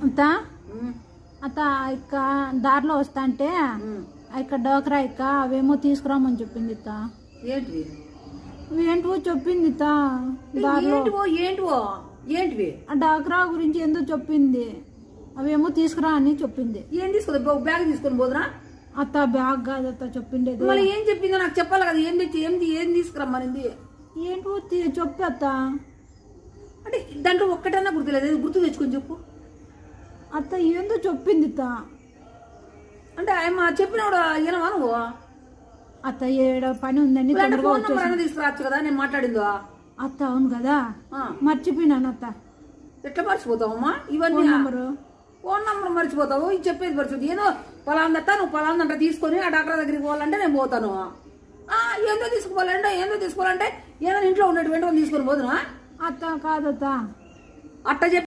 అంత అత్త ఇక్క దారిలో వస్తా అంటే ఇక్క డోకరా ఇక్క అవేమో తీసుకురామని చెప్పింది ఇత్త. ఏంటివి ఏంటివో చెప్పింది ఇత్త దారిలో. ఏంటివి ఆ డోకరా గురించి ఏందో చెప్పింది, అవేమో తీసుకురా అని చెప్పింది. ఏం తీసుకో బ్యాగ్ తీసుకొని పోదురా? అత్త బ్యాగ్ కాదు అత్త చెప్పిండేది. మళ్ళీ ఏం చెప్పిందో నాకు చెప్పాలి కదా. ఏం తెచ్చి ఏం తీసుకురమ్మనింది? ఏంటివో చెప్పి అత్త. అంటే దాంట్లో ఒక్కటన్నా గుర్తులేదు, గుర్తు తెచ్చుకొని చెప్పు. అత్త ఏందో చెప్పింది అత్త. అంటే ఆయన చెప్పినప్పుడు ఏనవా నువ్వు? అత్త ఏడ పని ఉందని ఫోన్ నెంబర్ అన్న తీసుకురావచ్చు కదా నేను మాట్లాడిందో. అత్త అవును కదా మర్చిపోయినాను అత్త. ఎట్లా మర్చిపోతావమ్మా ఇవన్నీ? ఫోన్ నెంబర్ మర్చిపోతావు, ఇది చెప్పేది మర్చిపోతుంది. ఏదో పలాందత్తా నువ్వు పలాందంట తీసుకొని ఆ డాక్టర్ దగ్గరికి పోవాలంటే నేను పోతాను. ఏందో తీసుకోవాలంటే ఏదో ఇంట్లో ఉన్నట్టు వెంటనే తీసుకొని పోదునా? అత్త కాదత్త అట్ట చెప్పి